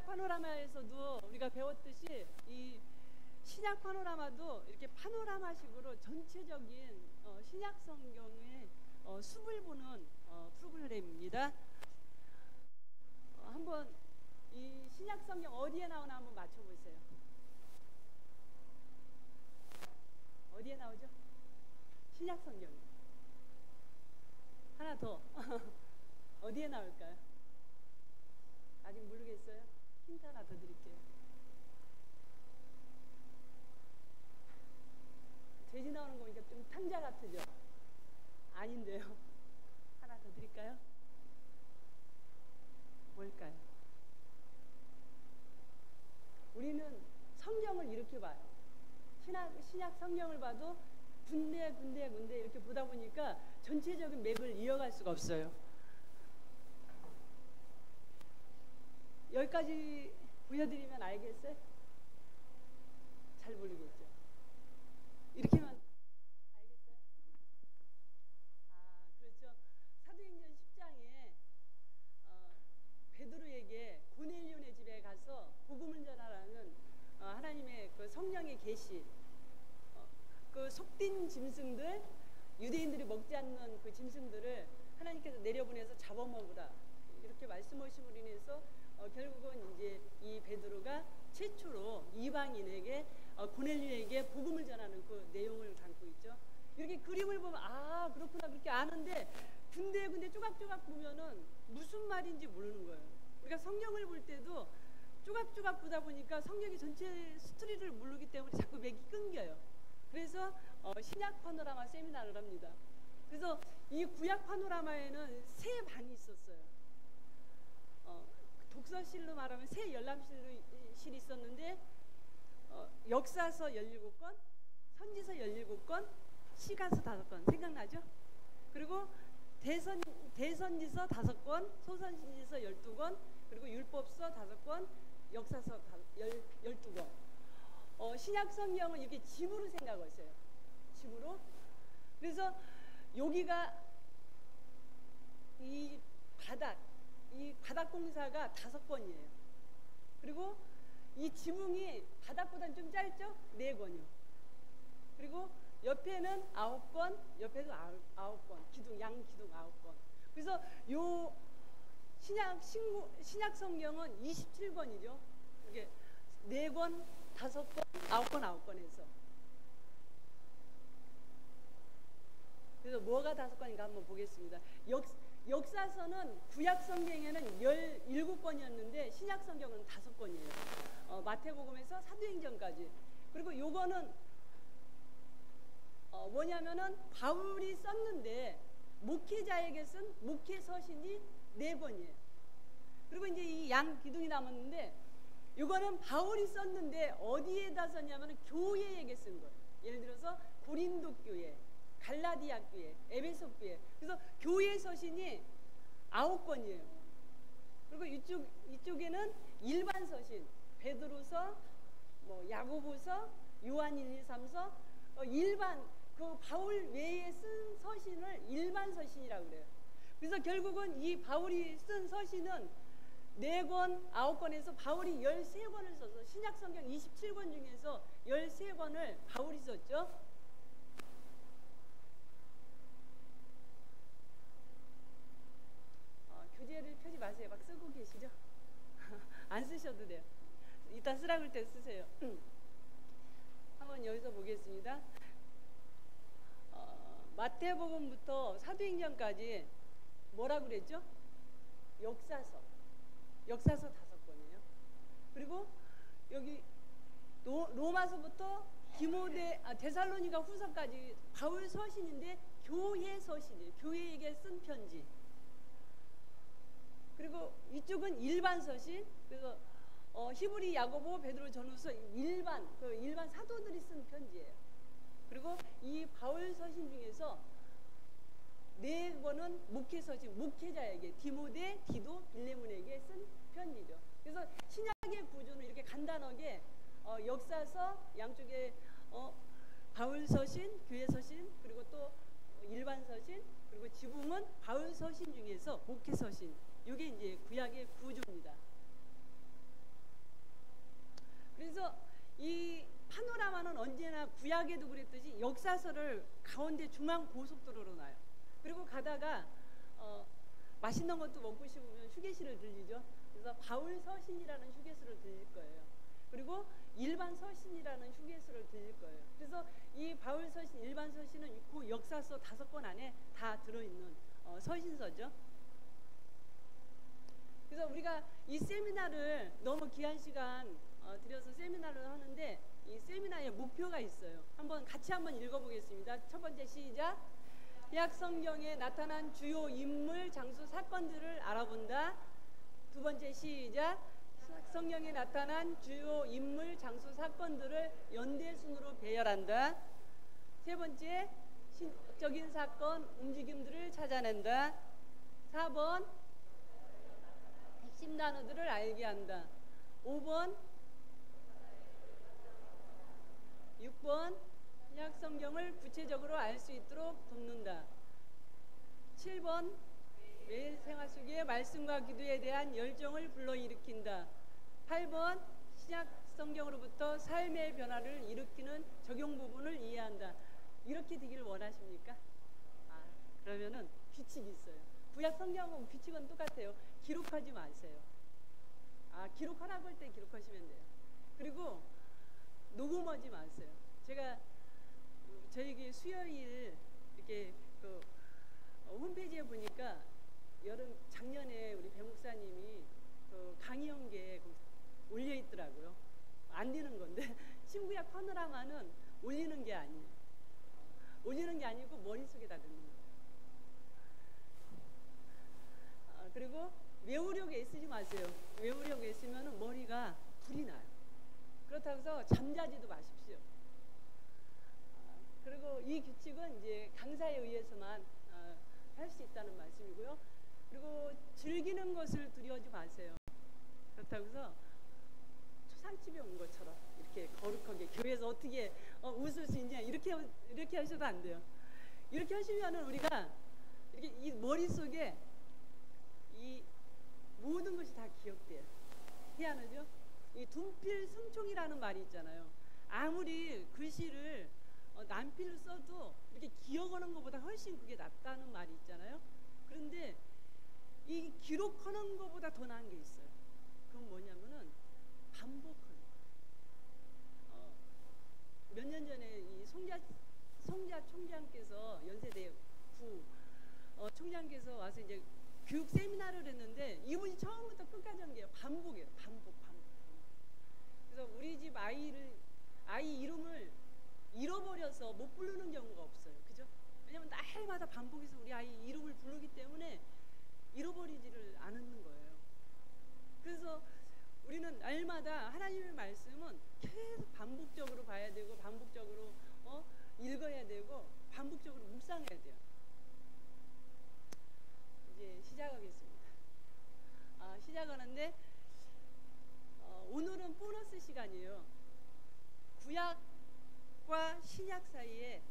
구약 파노라마에서도 우리가 배웠듯이 이 신약 파노라마도 이렇게 파노라마식으로 전체적인 신약 성경의 숲을 보는 프로그램입니다. 한번 이 신약 성경 어디에 나오나 한번 맞춰보세요. 어디에 나오죠? 신약 성경. 하나 더. 어디에 나올까요? 아직 모르겠어요? 힌트 하나 더 드릴게요. 돼지 나오는 거 보니까 좀 탕자 같으죠? 아닌데요. 하나 더 드릴까요? 뭘까요? 우리는 성경을 이렇게 봐요. 신약 성경을 봐도 군데 이렇게 보다 보니까 전체적인 맥을 이어갈 수가 없어요. 여기까지 보여드리면 알겠어요? 잘 모르겠죠? 이렇게만 알겠어요? 그렇죠. 사도행전 10장에 베드로에게 고넬료네 집에 가서 복음을 전하라는 하나님의 그 성령의 계시, 그 속된 짐승들, 유대인들이 먹지 않는 그 짐승들을 하나님께서 내려보내서 잡아먹으라 이렇게 말씀하심으로 인해서 결국은 이제 이 베드로가 최초로 이방인에게 고넬료에게 복음을 전하는 그 내용을 담고 있죠. 이렇게 그림을 보면 그렇구나 그렇게 아는데 군데 조각조각 보면은 무슨 말인지 모르는 거예요. 우리가 성경을 볼 때도 조각조각 보다 보니까 성경의 전체 스토리를 모르기 때문에 자꾸 맥이 끊겨요. 그래서 신약 파노라마 세미나를 합니다. 그래서 이 구약 파노라마에는 세 반이 있었어요. 독서실로 말하면 세 열람실이 있었는데 역사서 17권, 선지서 17권, 시가서 5권 생각나죠? 그리고 대선지서 5권, 소선지서 12권, 그리고 율법서 5권, 역사서 12권. 신약 성경은 이렇게 집으로 생각하세요. 집으로. 그래서 여기가 이 바닥 공사가 5권이에요. 그리고 이 지붕이 바닥보다는 좀 짧죠? 4권이요. 그리고 옆에는 9권, 옆에도 9권, 기둥, 양 기둥 9권. 그래서 요 신약 성경은 27권이죠. 이게 4권, 5권, 9권 해서. 그래서 뭐가 5권인가 한번 보겠습니다. 역사서는 구약 성경에는 17권이었는데 신약 성경은 5권이에요. 마태복음에서 사도행전까지. 그리고 요거는 뭐냐면은 바울이 썼는데 목회자에게 쓴 목회 서신이 4권이에요. 그리고 이제 이 양 기둥이 남았는데 요거는 바울이 썼는데 어디에다 썼냐면은 교회에게 쓴 거예요. 예를 들어서 고린도 교회, 갈라디아 교회, 에베소 교회. 그래서 교회 서신이 9권이에요. 그리고 이쪽에는 일반 서신, 베드로서, 야고보서, 요한 1, 2, 3서, 일반 그 바울 외에 쓴 서신을 일반 서신이라고 그래요. 그래서 결국은 이 바울이 쓴 서신은 4권, 9권에서 바울이 13권을 써서 신약 성경 27권 중에서 13권을 바울이 썼죠. 교재를 펴지 마세요. 막 쓰고 계시죠? 안 쓰셔도 돼요. 이따 쓰라고 할 때 쓰세요. 한번 여기서 보겠습니다. 마태복음부터 사도행전까지 뭐라고 그랬죠? 역사서 5권이에요. 그리고 여기 로마서부터 데살로니가 후서까지 바울 서신인데 교회 서신이에요. 교회에게 쓴 편지. 그리고 이쪽은 일반 서신. 그래서 히브리, 야고보, 베드로, 전후서 일반 사도들이 쓴 편지예요. 그리고 이 바울 서신 중에서 4권은 목회 서신, 목회자에게 디모데, 디도, 빌레몬에게 쓴 편지죠. 그래서 신약의 구조는 이렇게 간단하게 역사서 양쪽에 바울 서신, 교회 서신, 그리고 또 일반 서신, 그리고 지붕은 바울 서신 중에서 목회 서신. 이게 이제 구약의 구조입니다. 그래서 이 파노라마는 언제나 구약에도 그랬듯이 역사서를 가운데 중앙 고속도로로 놔요. 그리고 가다가 맛있는 것도 먹고 싶으면 휴게실을 들리죠. 그래서 바울 서신이라는 휴게소를 들릴 거예요. 그리고 일반 서신이라는 휴게소를 들릴 거예요. 그래서 이 바울 서신, 일반 서신은 그 역사서 5권 안에 다 들어있는 서신서죠. 그래서 우리가 이 세미나를 너무 귀한 시간 들여서 세미나를 하는데 이 세미나의 목표가 있어요. 같이 한번 읽어보겠습니다. 첫 번째 시작. 구약 성경에 나타난 주요 인물, 장소, 사건들을 알아본다. 두 번째 시작. 성경에 나타난 주요 인물, 장소, 사건들을 연대순으로 배열한다. 세 번째, 신적인 사건, 움직임들을 찾아낸다. 4번, 핵심 단어들을 알게 한다. 5번, 6번, 구약 성경을 구체적으로 알 수 있도록 돕는다. 7번, 매일 생활 속에 말씀과 기도에 대한 열정을 불러일으킨다. 8번, 신약 성경으로부터 삶의 변화를 일으키는 적용 부분을 이해한다. 이렇게 되기를 원하십니까? 그러면은 규칙이 있어요. 구약 성경은 규칙은 똑같아요. 기록하지 마세요. 기록하라고 할 때 기록하시면 돼요. 그리고 녹음하지 마세요. 제가 저희 수요일 이렇게 홈페이지에 보니까 작년에 우리 배 목사님이 강의연계 올려 있더라고요. 안 되는 건데 신구약 파노라마는 올리는 게 아니에요. 올리는 게 아니고 머릿속에다 넣는 거예요. 그리고 외우려고 애쓰지 마세요. 외우려고 애쓰면 머리가 불이 나요. 그렇다고 해서 잠자지도 마십시오. 그리고 이 규칙은 이제 강사에 의해서만 할 수 있다는 말씀이고요. 그리고 즐기는 것을 두려워하지 마세요. 그렇다고 해서 초상집에 온 것처럼 이렇게 거룩하게 교회에서 어떻게 웃을 수 있냐 이렇게 하셔도 안 돼요. 이렇게 하시면은 우리가 이렇게 이 머릿속에 이 모든 것이 다 기억돼요. 희한하죠? 이 둔필승총이라는 말이 있잖아요. 아무리 글씨를 난필로 써도 이렇게 기억하는 것보다 훨씬 그게 낫다는 말이 있잖아요. 그런데 이 기록하는 것보다 더 나은 게 있어요. 그건 뭐냐면은 반복하는 거예요. 몇 년 전에 이 송자 총장께서 연세대 구 총장께서 와서 이제 교육 세미나를 했는데 이분이 처음부터 끝까지 한 게 반복이에요. 반복. 그래서 우리 집 아이 이름을 잃어버려서 못 부르는 경우가 없어요. 그죠? 왜냐면 날마다 반복해서 우리 아이 이름을 부르기 때문에 잃어버리지를 않는 거예요. 그래서 우리는 날마다 하나님의 말씀은 계속 반복적으로 봐야 되고 반복적으로 읽어야 되고 반복적으로 묵상해야 돼요. 이제 시작하겠습니다. 시작하는데 오늘은 보너스 시간이에요. 구약과 신약 사이에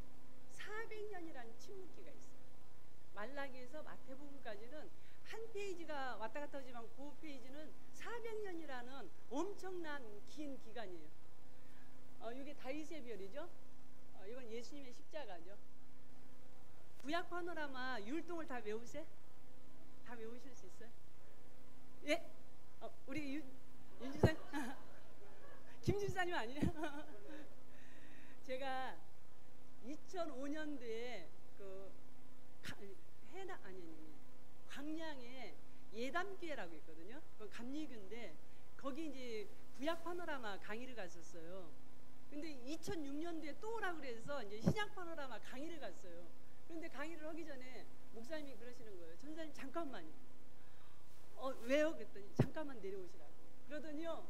400년이라는 침묵기가 있어요. 말라기에서 마태복음까지는 한 페이지가 왔다 갔다 하지만 그 페이지는 400년이라는 엄청난 긴 기간이에요. 이게 다윗의 별이죠. 이건 예수님의 십자가죠. 구약 파노라마 율동을 다 외우세요? 다 외우실 수 있어요? 예? 우리 윤 집사님? 김 집사님 아니에요? 제가 2005년도에 광양에 예담교회라고 있거든요. 그 감리교인데 거기 이제 구약 파노라마 강의를 갔었어요. 근데 2006년도에 또 오라 그래서 이제 신약 파노라마 강의를 갔어요. 그런데 강의를 하기 전에 목사님이 그러시는 거예요. 전사님 잠깐만요. 왜요? 그랬더니 잠깐만 내려오시라고. 그러더니요.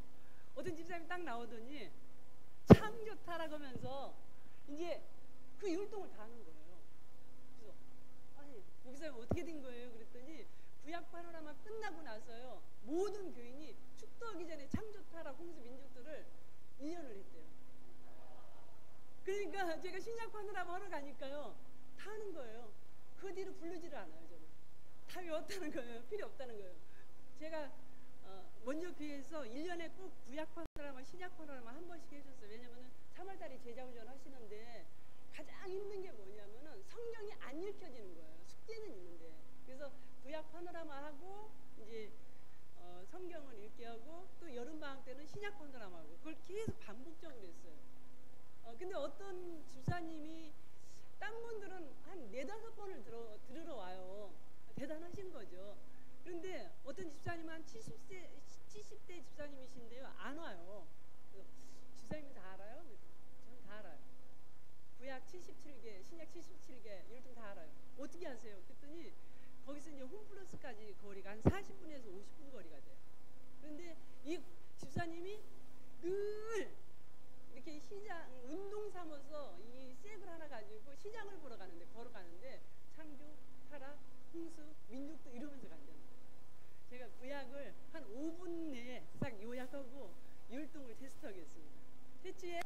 어떤 집사님이 딱 나오더니 참 좋다라고 하면서 이제 그 율동을 다 하는 거예요. 그래서 목사님 어떻게 된 거예요? 그랬더니 구약 파노라마 끝나고 나서요. 모든 교인이 축도하기 전에 참 좋다라 홍수 민족들을 1년을 했대요. 그러니까 제가 신약 파노라마 하러 가니까요. 다 하는 거예요. 그 뒤로 부르지를 않아요. 저는. 다 외웠다는 거예요. 필요 없다는 거예요. 제가 먼저 교회에서 1년에 꼭 구약 파노라마 파노라마, 신약 파노라마 한 번씩 해줬어요. 왜냐면은 3월달에 제자훈련 하시는데 가장 힘든 게 뭐냐면은 성경이 안 읽혀지는 거예요. 숙제는 있는데. 그래서 구약 파노라마 하고 이제 성경을 읽게 하고 또 여름방학 때는 신약 파노라마 하고 그걸 계속 반복적으로 했어요. 근데 어떤 집사님이 딴 분들은 한 4-5번을 들으러 와요. 대단하신 거죠. 그런데 어떤 집사님은 한 70대 집사님이신데요. 안 와요. 집사님이 다 알아요? 저는 다 알아요. 구약 77개, 신약 77개, 이걸 좀 다 알아요. 어떻게 하세요? 그랬더니 거기서 이제 홈플러스까지 거리가 한 40분에서 50분 거리가 돼요. 그런데 이 집사님이 늘 이렇게 시장, 운동 삼아서 이 색을 하나 가지고 시장을 보러 가는데, 걸어가는데 창조, 타락, 홍수, 민족도 이러면서 간다는 거예요. 제가 구약을 한 5분 내에 싹 요약하고 율동을 테스트하겠습니다. 셋째,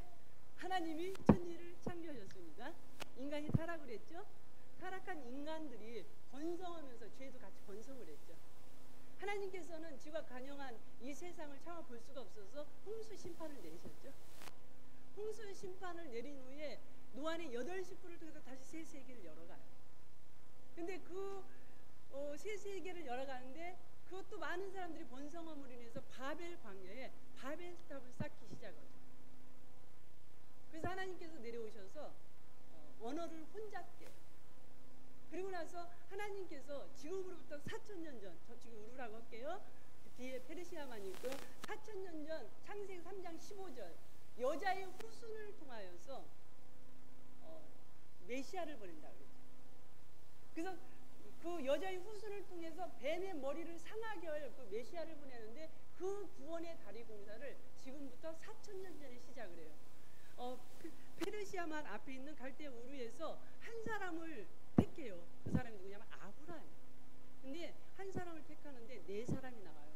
하나님이 천지를 창조하셨습니다. 인간이 타락을 했죠. 타락한 인간들이 번성하면서 죄도 같이 번성을 했죠. 하나님께서는 지구가 간영한 이 세상을 차마 볼 수가 없어서 홍수 심판을 내리셨죠. 홍수 심판을 내린 후에 노아의 8식구를 통해서 다시 새 세계를 열어가요. 근데 그 새 세계를 열어가는데 그것도 많은 사람들이 번성함으로 인해서 바벨 광야에 바벨탑을 쌓기 시작하죠. 그래서 하나님께서 내려오셔서 언어를 혼잡게. 그리고 나서 하나님께서 지금으로부터 4,000년 전, 저 지금 우르라고 할게요. 뒤에 페르시아만 있고 4,000년 전 창세기 3장 15절 여자의 후손을 통하여서 메시아를 보낸다 그랬죠. 그래서 그 여자의 후손을 통해서 뱀의 머리를 상하게 할 그 메시아를 보내는데 그 구원의 다리 공사를 지금부터 4,000년 전에 시작을 해요. 페르시아만 앞에 있는 갈대 우르에서 한 사람을 택해요. 그 사람이 누구냐면 아브라함. 근데 한 사람을 택하는데 4사람이 나와요.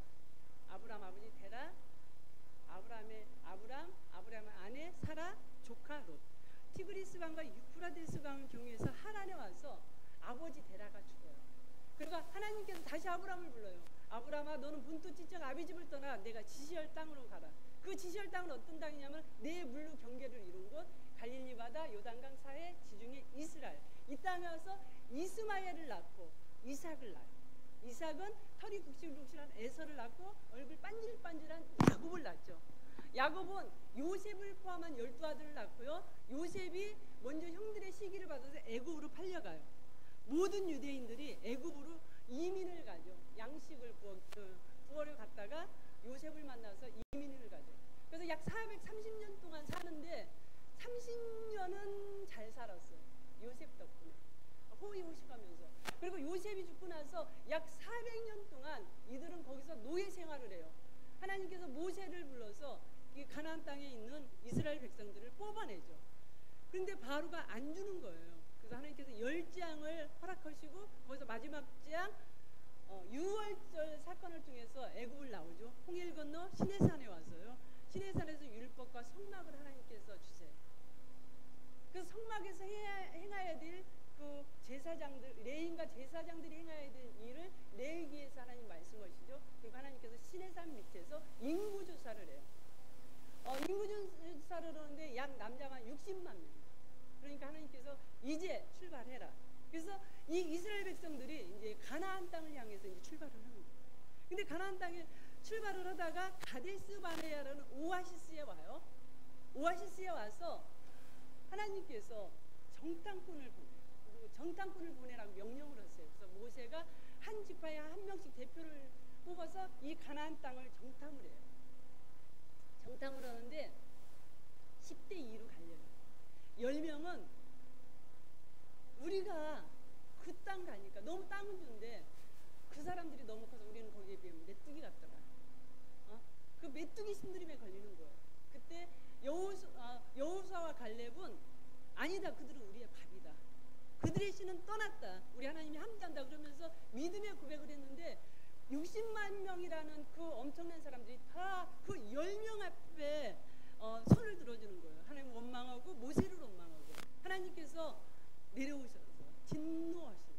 아브라함 아버지 데라, 아브라함의 아내 사라, 조카 롯. 티그리스 강과 유프라데스 강을 경유해서 하란에 와서 아버지 데라가 죽어요. 그러니까 하나님께서 다시 아브라함을 불러요. 아브라함아, 너는 분투 지적 아비집을 떠나 내가 지시할 땅으로 가라. 그 지시할 땅은 어떤 땅이냐면 내 물로 경계를 이룬 곳 갈릴리 바다 요단강 사해 지중해 이스라엘. 이 땅에 와서 이스마엘을 낳고 이삭을 낳아요. 이삭은 털이 굵직굵직한 에서를 낳고 얼굴 반질반질한 야곱을 낳죠. 야곱은 요셉을 포함한 12아들을 낳고요. 요셉이 먼저 형들의 시기를 받아서 애굽으로 팔려가요. 모든 유대인들이 애굽으로 이민을 가죠. 양식을 부어를 갔다가 요셉을 만나서 이민을 가죠. 그래서 약 430년 동안 사는데 30년은 잘 살았어요. 요셉 덕분에 호의호식하면서. 그리고 요셉이 죽고 나서 약 400년 동안 이들은 거기서 노예 생활을 해요. 하나님께서 모세를 불러서 이 가나안 땅에 있는 이스라엘 백성들을 뽑아내죠. 그런데 바로가 안 주는 거예요. 그래서 하나님께서 10장을 허락하시고 거기서 마지막 장 6월절 사건을 통해서 애굽을 나오죠. 홍해를 건너 시내산에 와서요. 시내산에서 율법과 성막을 하나님께서 주세요. 그 성막에서 행해야 될 그 제사장들, 레인과 제사장들이 행해야 될 일을 레위기에서 하나님 말씀하시죠. 그리고 하나님께서 시내산 밑에서 인구조사를 해요. 인구조사를 하는데 약 남자만 60만 명. 그러니까 하나님께서 이제 출발해라. 그래서 이 이스라엘 백성들이 이제 가나안 땅을 향해서 이제 출발을 하는 거예요. 근데 가나안 땅에 출발을 하다가 가데스 바네아라는 오아시스에 와요. 오아시스에 와서 하나님께서 정탐꾼을 보내요. 정탐꾼을 보내라고 명령을 했어요. 그래서 모세가 한 지파에 한 명씩 대표를 뽑아서 이 가나안 땅을 정탐을 해요. 정탐을 하는데 10대 2로 갈려요. 10명은 우리가 그 땅 가니까 너무 땅은 좋은데 그 사람들이 너무 커서 우리는 거기에 비하면 메뚜기 같더라. 그 메뚜기 신드림에 걸리는 거예요. 그때 여호수아와 갈렙은 아니다, 그들은 우리의 밥이다. 그들의 신은 떠났다. 우리 하나님이 함께한다. 그러면서 믿음의 고백을 했는데 60만 명이라는 그 엄청난 사람들이 다 그 10명 앞에 손을 들어주는 거예요. 하나님 원망하고 모세를 원망하고 하나님께서 내려오셔서 진노하신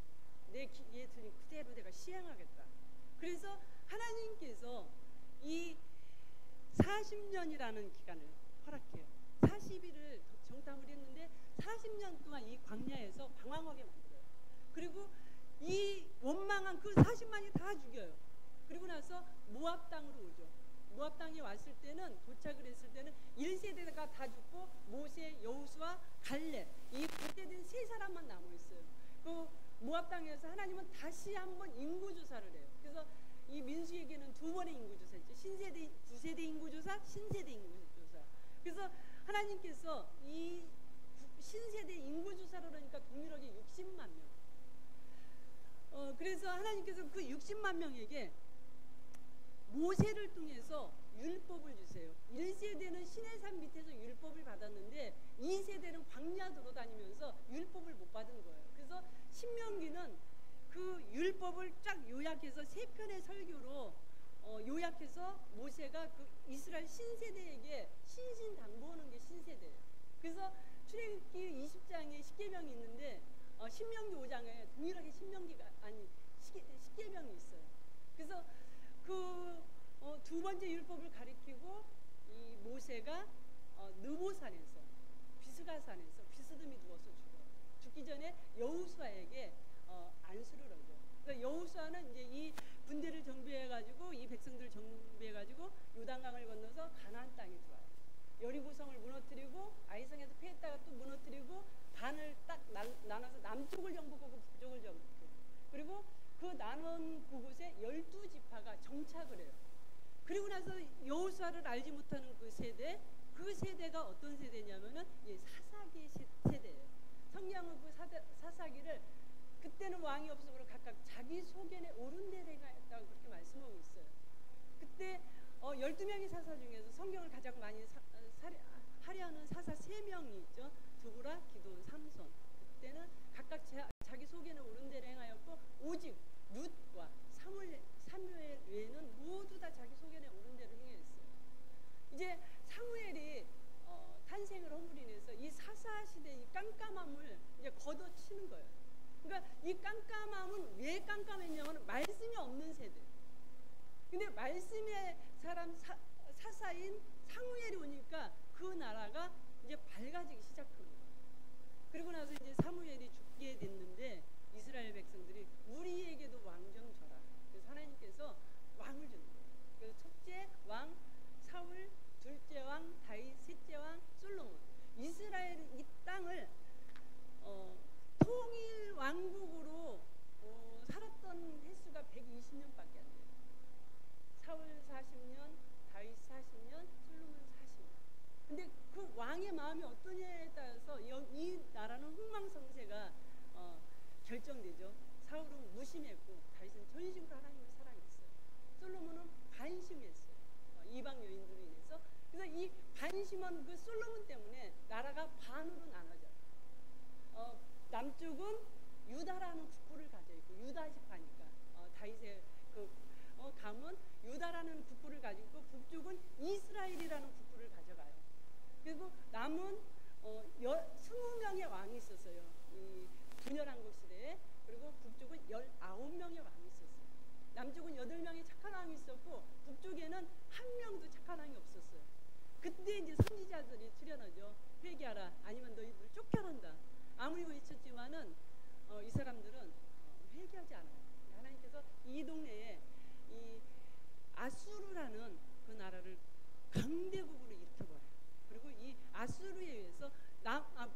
내 귀에 들린 그대로 내가 시행하겠다. 그래서 하나님께서 이 40년이라는 기간을 허락해요. 40일을 정탐을 했는데 40년 동안 이 광야에서 방황하게 만들어요. 그리고 이 원망한 그 40만이 다 죽여요. 그리고 나서 모압 땅으로 오죠. 모압 땅에 왔을 때는, 도착을 했을 때는 1세대가 다 죽고 모세, 여호수아, 갈렙, 이 그때된 세 사람만 남아 있어요. 그 모압 땅에서 하나님은 다시 한번 인구 조사를 해요. 그래서 이 민수에게는 두 번의 인구 조사 있죠. 신세대, 구세대 인구 조사, 신세대 인구 조사. 그래서 하나님께서 이 신세대 인구 조사를 하니까 동일하게 60만 명. 그래서 하나님께서 그 60만 명에게 모세를 통해서 율법을 주세요. 1세대는 시내산 밑에서 율법을 받았는데 2세대는 광야 돌아다니면서 율법을 못 받은 거예요. 그래서 신명기는 그 율법을 쫙 요약해서 세 편의 설교로 요약해서 모세가 그 이스라엘 신세대에게 신신당부하는 게 신세대예요. 그래서 출애굽기 20장에 십계명이 있는데 신명기 5장에 동일하게 십계명이 있어요. 그래서 그 두 번째 율법을 가리키고 이 모세가 느보산에서 비스가산에서 비스듬히 누워서 죽어요. 죽기 전에 여호수아에게 안수를 하죠. 그러니까 여호수아는 이제 이 군대를 정비해가지고 이 백성들을 정비해가지고 요단강을 건너서 가나안 땅에 들어와요. 여리고성을 무너뜨리고 아이성에서 패했다가 또 무너뜨리고 반을 딱 나눠서 남쪽을 정복하고 북쪽을 정복해요. 그리고 그 나눈 그곳에 12지파가 정착을 해요. 그리고 나서 여호수아를 알지 못하는 그 세대가 어떤 세대냐면은 사사기의 세대예요. 성경은 그 사사기를 그때는 왕이 없어서 각각 자기 소견에 옳은 대로 행하였다고 그렇게 말씀하고 있어요. 그때 12명의 사사 중에서 성경을 가장 많이 하려는 사사 3명이 있죠. 드보라, 기드온, 삼손. 그때는 각각 자기 소견에 옳은 대로 행하였고 오직 룻과 사무엘 외에는 모두 다 자기 소견에 옳은 대로 행했어요. 이제 사무엘이 탄생을 허물로 인해서 이 사사 시대의 깜깜함을 이제 걷어치는 거예요. 그러니까 이 깜깜함은 왜 깜깜했냐면 말씀이 없는 세대. 근데 말씀의 사람 사사인 사무엘이 오니까 그 나라가 이제 밝아지기 시작하는 거예요. 그리고 나서 이제 사무엘이 죽게 됐는데 이스라엘 백성들이 우리에게도 왕 좀 줘라. 그래서 하나님께서 왕을 주는 거예요. 그래서 첫째 왕 사울, 둘째 왕 다윗, 셋째 왕 솔로몬. 이스라엘 이 땅을 통일 왕국으로 살았던 횟수가 120년밖에 안 돼요. 사울 40년, 다윗 40년, 솔로몬 40년. 근데 그 왕의 마음이 어떠냐에 따라서 이 나라는 흥망성쇠가 결정되죠. 사울은 무심했고 다윗은 전심으로 하나님을 사랑했어요. 솔로몬은 반심했어요. 이방 여인들로 인해서. 그래서 이 반심한 그 솔로몬 때문에 나라가 반으로 나눠져요. 남쪽은 유다라는 국부를 가지고 있고 유다 지파니까 다윗의 그 감은 유다라는 국부를 가지고 있고 북쪽은 이스라엘이라는 국부를 가져가요. 그리고 남은 20명의 왕이 있었어요. 이 분열왕국 시대에. 그리고 북쪽은 19명의 왕이 있었어요. 남쪽은 8명의 착한 왕이 있었고 북쪽에는 1명도 착한 왕이 없었어요. 그때 이제 선지자들이 출현하죠. 회개하라, 아니면 너희들 쫓겨난다. 아무리 외쳤지만은 이 사람들은 회개하지 않아요. 하나님께서 이 동네에 이 아수르라는 그 나라를 강대국으로 일으켜버려요. 그리고 이 아수르에 의해서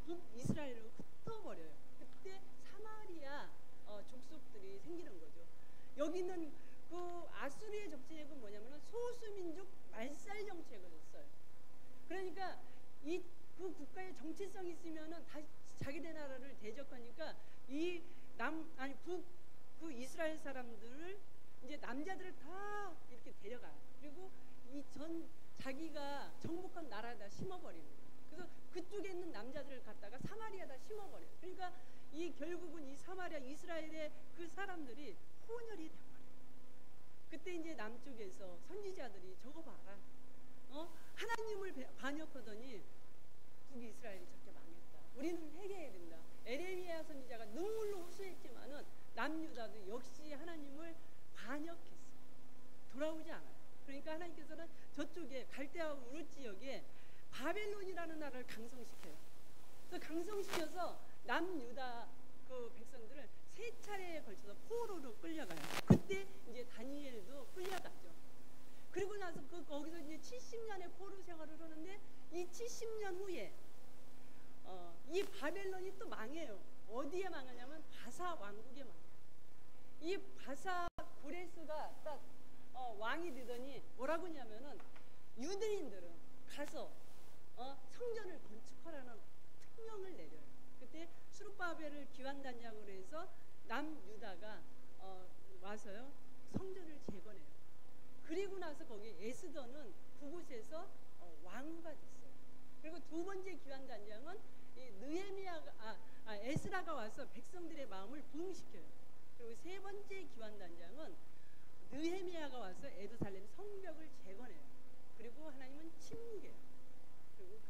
북이스라엘을 흩어버려요. 그때 사마리아 족속들이 생기는 거죠. 여기는 그 아수르의 정책은 뭐냐면은 소수민족 말살 정책을 했어요. 그러니까 그 국가의 정체성이 있으면은 다시 자기네 나라를 대적하니까 그 이스라엘 사람들을 이제 남자들을 다 이렇게 데려가요. 그리고 자기가 정복한 나라에다 심어버리는 거예요. 그래서 그쪽에 있는 남자들을 갖다가 사마리아에다 심어버려요. 그러니까 결국은 이 사마리아 이스라엘의 그 사람들이 혼혈이 돼버려요. 그때 이제 남쪽에서 선지자들이 저거 봐라. 하나님을 반역하더니 북이스라엘이 저렇게 망했다. 우리는 회개해야 된다. 에레미야 선지자가 눈물로 호소했지만은 남유다도 역시 하나님을 반역했어요. 돌아오지 않아요. 그러니까 하나님께서는 저쪽에 갈대아 우르 지역에 바벨론이라는 나라를 강성시켜요. 그래서 강성시켜서 남유다 그 백성들을 세 차례에 걸쳐서 포로로 끌려가요. 그때 이제 다니엘도 끌려가죠. 그리고 나서 거기서 이제 70년의 포로 생활을 하는데 이 70년 후에 이 바벨론이 또 망해요. 어디에 망하냐면 바사 왕국에 망해요. 이 바사 고레스가 딱 왕이 되더니 뭐라고 하냐면은 유대인들은 가서 성전을 건축하라는 특명을 내려요. 그때 수르바벨을 기환단장으로 해서 남유다가 와서요 성전을 재건해요. 그리고 나서 거기 에스더는 그곳에서 왕후가 됐어요. 그리고 두 번째 기환단장은 이 에스라가 와서 백성들의 마음을 부흥시켜요. 그리고 세 번째 기환단장은 느헤미야가 와서 예루살렘 성벽을 재건해요. 그리고 하나님은 침묵해요. 그리고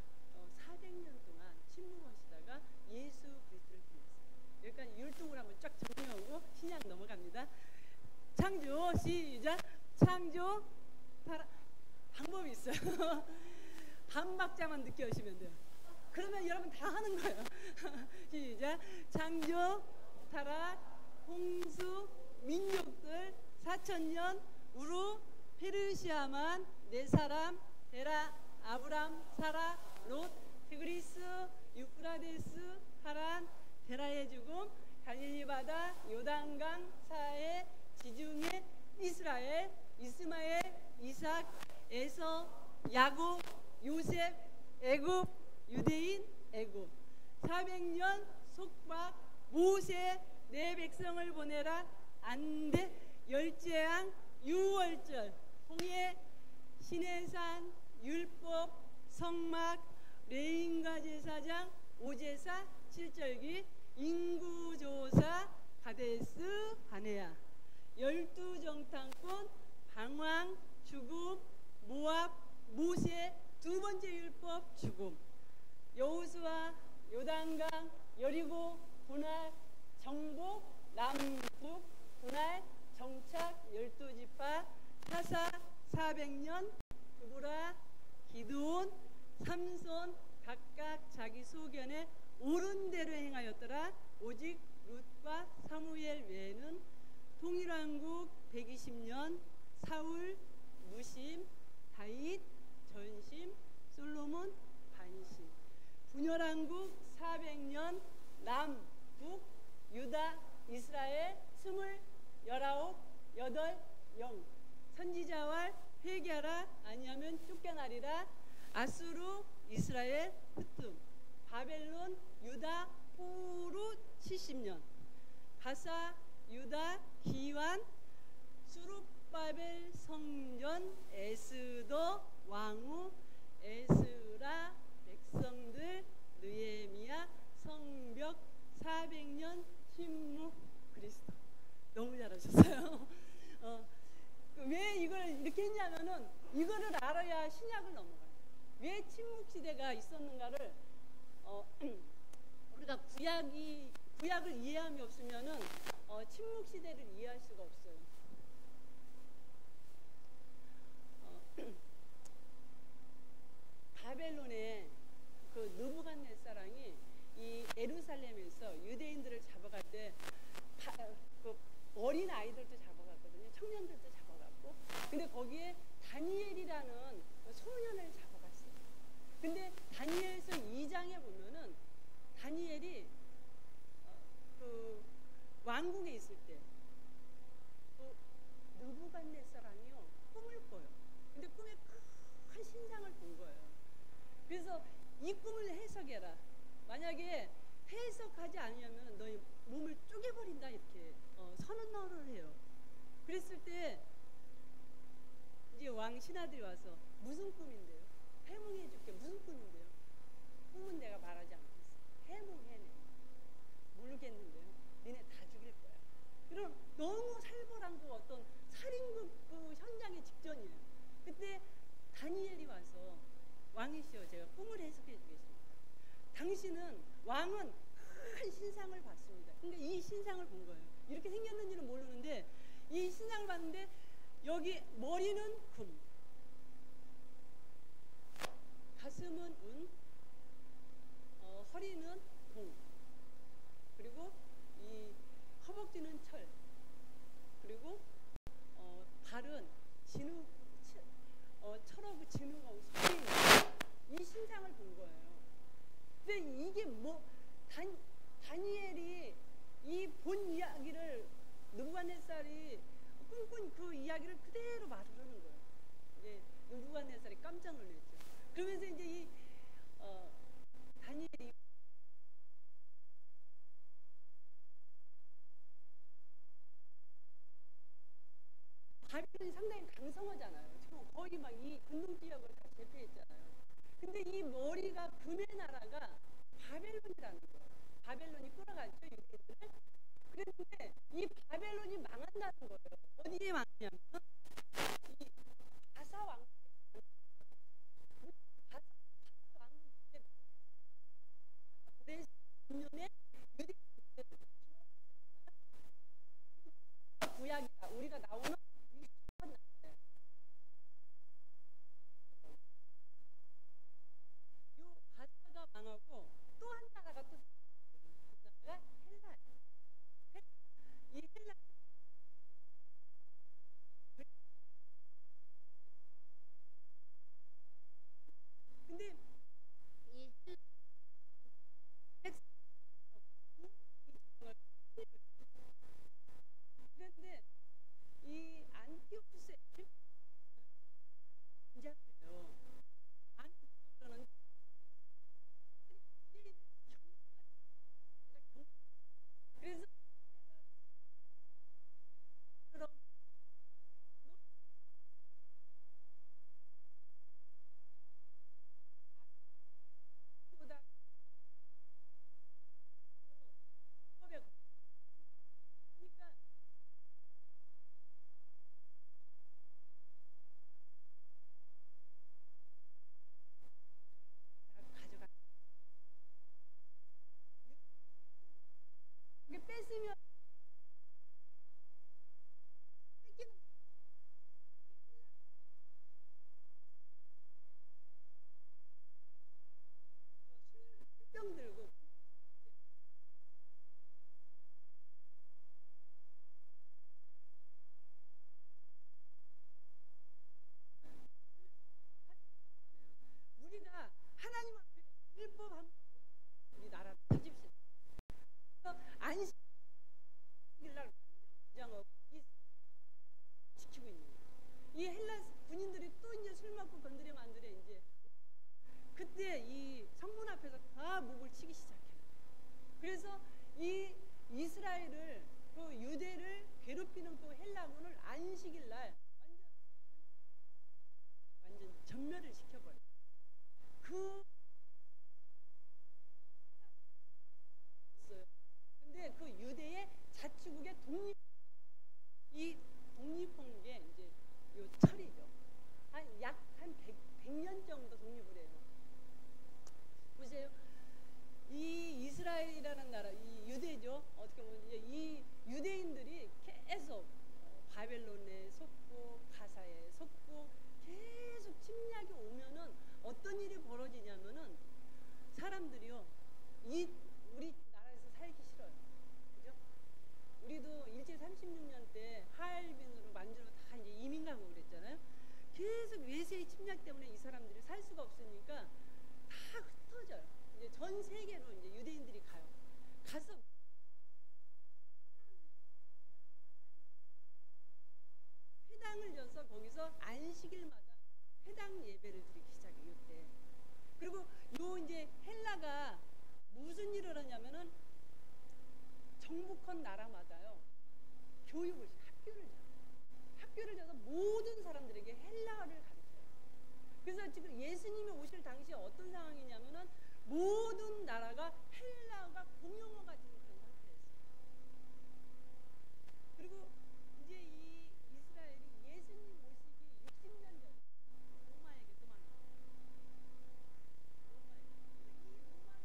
400년 동안 침묵하시다가 예수 그리스도를 보냈어요. 여기까지 율동을 한번 쫙 정리하고 신약 넘어갑니다. 창조 시작. 창조 방법이 있어요. 반 박자만 늦게 오시면 돼요. 그러면 여러분 다 하는 거예요. 시작. 창조, 타락, 홍수, 민족들, 4000년, 우루, 페르시아만, 네 사람, 데라, 아브람, 사라, 롯, 티그리스, 유프라데스, 하란, 데라의 죽음, 갈릴리 바다, 요단강, 사해, 지중해, 이스라엘, 이스마엘, 이삭, 에서, 야곱, 요셉, 애굽, 유대인, 애굽. 400년 속박, 모세, 내 백성을 보내라, 안돼, 열재앙, 유월절, 홍해, 시내산, 율법, 성막, 레인가 제사장, 오제사, 칠절기, 인구조사, 가데스, 바네아. 12정탐꾼, 방황, 죽음, 모압, 모세, 두 번째 율법, 죽음. 여호수아, 요단강, 여리고, 분할, 정복, 남북, 분할, 정착, 12지파, 사사, 400년, 두보라, 기드온, 삼손, 각각 자기 소견에 옳은 대로 행하였더라. 오직 룻과 사무엘 외에는 통일왕국 120년, 사울, 무심, 다윗, 전심, 솔로몬, 반심. 분열왕국 400년, 남북, 유다, 이스라엘, 20, 19, 8, 0. 선지자와 회개하라, 아니하면 쫓겨나리라. 아수르, 이스라엘, 흩음. 바벨론, 유다, 포로 70년. 바사, 유다, 기환, 수룹바벨 성전, 에스더, 왕후, 에스라, 백성들, 느헤미야, 성벽, 400년, 침묵, 그리스도. 너무 잘하셨어요. 왜 이걸 이렇게 했냐면은 이거를 알아야 신약을 넘어가요. 왜 침묵 시대가 있었는가를 우리가 구약을 이해함이 없으면은 침묵 시대를 이해할 수가 없어요. 바벨론의 그 느부갓네살이 이 예루살렘에서 유대인들을 잡아갈 때 그 어린 아이들도 잡아갔거든요. 청년들도 잡아갔고. 근데 거기에 다니엘이라는 소년을 잡아갔어요. 근데 다니엘서 2장에 보면은 다니엘이 그 왕궁에 있을 때 그 느부갓네살이요 꿈을 꿔요. 근데 꿈에 큰 신상을 본 거예요. 그래서 이 꿈을 해석해라. 만약에 해석하지 않으면 너희 몸을 쪼개버린다 이렇게 선언을 해요. 그랬을 때 이제 왕 신하들이 와서 무슨 꿈인데요? 해몽해 줄게. 무슨 꿈인데요? 꿈은 내가 말하지 않겠어. 해몽해내. 모르겠는데요. 니네 다 죽일 거야. 그럼 너무 살벌한 그 어떤 살인극 그 현장의 직전이에요. 그때 다니엘이 와서 왕이시여 제가 꿈을 해석해 주겠습니다. 당신은 왕은 큰 신상을 봤습니다. 그러니까 이 신상을 본 거예요. 이렇게 생겼는지는 모르는데 이 신상을 봤는데 여기 머리는 금, 가슴은 은, 허리는 동, 그리고 이 허벅지는 철, 그리고 발은 진흙, 철하고 진흙하고 섞여 있는 이 신상을 본 거예요. 근데 이게 뭐 다니엘이 이 본 이야기를 느부갓네살이 꿈꾼 그 이야기를 그대로 말을 하는 거예요. 이제 느부갓네살이 깜짝 놀랐죠. 그러면서 이제 이 다니엘이 바벨론이 상당히 강성하잖아요. 지금 거의 막 이 근동 지역을 다 제패했잖아요. 근데 이 머리가 금의 나라가 바벨론이라는 거예요. 바벨론이 끌어갔죠, 유대인들을. 그랬는데 이 바벨론이 망한다는 거예요. 어디에 망하냐면 이 바사 왕국, 바사 왕국인데 고레스 9년에 유대인들 구약이다. 우리가 나오는 이 바사가 망하고 또 한 나라가 또 그 나라가 헬라예요. 이 헬라 근데 이 헬라 그런데 이 안티오쿠스의 인자예요. 안티오쿠스는 그래서 보다 법에 그러니까 다 가져가. 이게 뺏으면 뺏기는 술병 들고 우리가 하나님 앞에 율법 한 우리 나라 다집시다. 안식일 날 완전 부장하고 지키고 있는 거예요. 이 헬라 군인들이 또 이제 술 먹고 건드리면 안 되래 이제 그때 이 성문 앞에서 다 목을 치기 시작해요. 그래서 이 이스라엘을 그 유대를 괴롭히는 그 헬라군을 안식일 날 완전 전멸을 시켜버려요. 그 있어요. 근데 그 유대의 자치국의 이 독립한 게 이제 요 철이죠. 한 100년 정도 독립을 해요. 보세요. 이 이스라엘이라는 나라, 이 유대죠. 어떻게 보면 이제 이 유대인들이 계속 바벨론에 속고 가사에 속고 계속 침략이 오면은 어떤 일이 벌어지냐면은 사람들이요. 이 우리 나라에서 살기 싫어요. 그죠? 우리도 일제 36년 때 하얼빈으로 만주로 다 이제 이민 가고 그랬잖아요. 계속 외세의 침략 때문에 이 사람들이 살 수가 없으니까 다 흩어져요. 이제 전 세계로 이제 유대인들이 가요. 가서 회당을 져서 거기서 안식일마다 회당 예배를 드리기 시작해요. 이때. 그리고 요 이제 헬라가 무슨 일을 하냐면은 정복한 나라마다요 교육을 학교를 져서 모든 사람들에게 헬라어를 가르쳐요. 그래서 지금 예수님이 오실 당시에 어떤 상황이냐면은 모든 나라가 헬라어가 공용어가 되는 그런 상태였어요. 그리고 이제 이 이스라엘이 예수님 모시기 60년 전 로마에게 도망했어요. 로마에게. 그래서 이 로마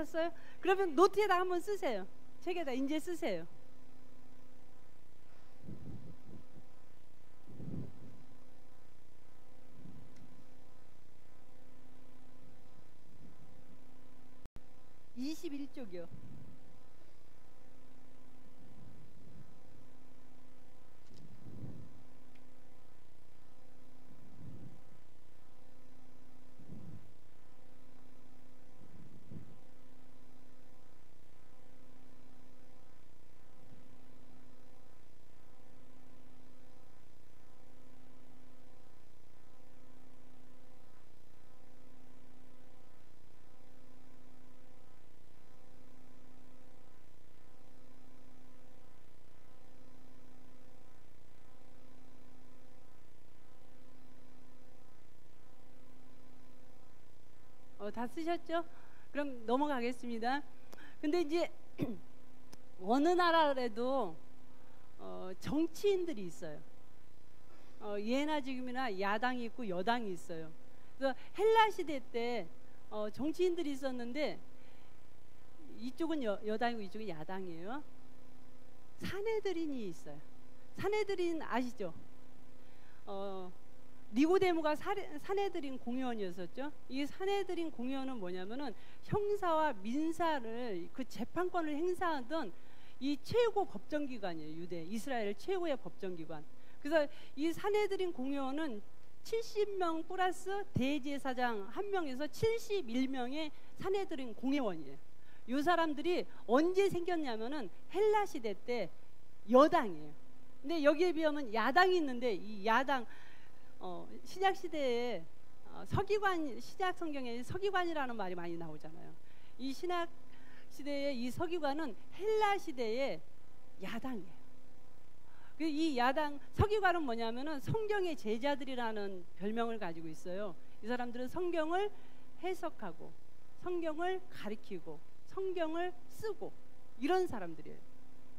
쓰셨어요? 그러면 노트에다 한번 쓰세요. 책에다 이제 쓰세요. (21쪽이요) 다 쓰셨죠? 그럼 넘어가겠습니다. 근데 이제 어느 나라라도 정치인들이 있어요. 예나 지금이나 야당이 있고 여당이 있어요. 그래서 헬라 시대 때 정치인들이 있었는데 이쪽은 여당이고 이쪽은 야당이에요. 산헤드린이 있어요. 산헤드린 아시죠? 니고데모가 산헤드린 공의원이었었죠. 이 산헤드린 공의원은 뭐냐면은 형사와 민사를 그 재판권을 행사하던 이 최고 법정기관이에요. 유대 이스라엘 최고의 법정기관. 그래서 이 산헤드린 공의원은 70명 플러스 대제사장 1명에서 71명의 산헤드린 공의원이에요. 이 사람들이 언제 생겼냐면은 헬라 시대 때 여당이에요. 근데 여기에 비하면 야당이 있는데 이 야당 신약 시대에 서기관, 신약 성경에 서기관이라는 말이 많이 나오잖아요. 이 신약 시대의 이 서기관은 헬라 시대의 야당이에요. 이 야당 서기관은 뭐냐면은 성경의 제자들이라는 별명을 가지고 있어요. 이 사람들은 성경을 해석하고 성경을 가리키고 성경을 쓰고 이런 사람들이에요.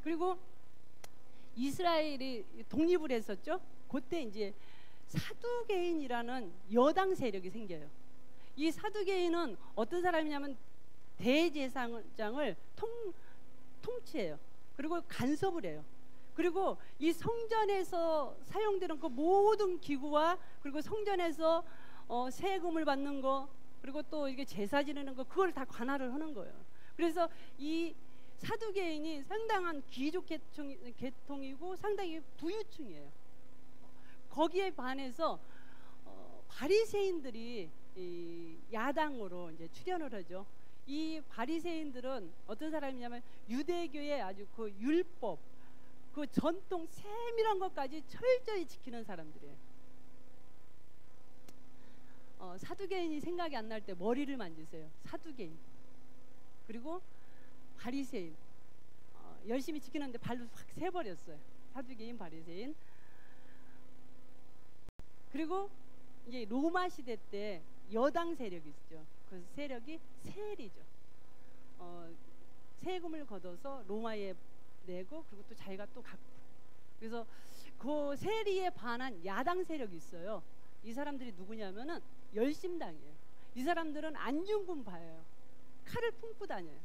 그리고 이스라엘이 독립을 했었죠. 그때 이제 사두개인이라는 여당 세력이 생겨요. 이 사두개인은 어떤 사람이냐면 대제사장을 통치해요. 그리고 간섭을 해요. 그리고 이 성전에서 사용되는 그 모든 기구와 그리고 성전에서 세금을 받는 거 그리고 또 이게 제사 지내는 거 그걸 다 관할을 하는 거예요. 그래서 이 사두개인이 상당한 귀족 계통이고 상당히 부유층이에요. 거기에 반해서 바리새인들이 이 야당으로 이제 출연을 하죠. 이 바리새인들은 어떤 사람이냐면 유대교의 아주 그 율법, 그 전통 세밀한 것까지 철저히 지키는 사람들이에요. 사두개인이 생각이 안 날 때 머리를 만지세요. 사두개인. 그리고 바리새인. 열심히 지키는데 발로 확 세버렸어요. 사두개인, 바리새인. 그리고 이제 로마 시대 때 여당 세력이 있죠. 그 세력이 세리죠. 세금을 걷어서 로마에 내고 그리고 또 자기가 또 갖고. 그래서 그 세리에 반한 야당 세력이 있어요. 이 사람들이 누구냐면은 열심당이에요. 이 사람들은 안중근파예요. 칼을 품고 다녀요.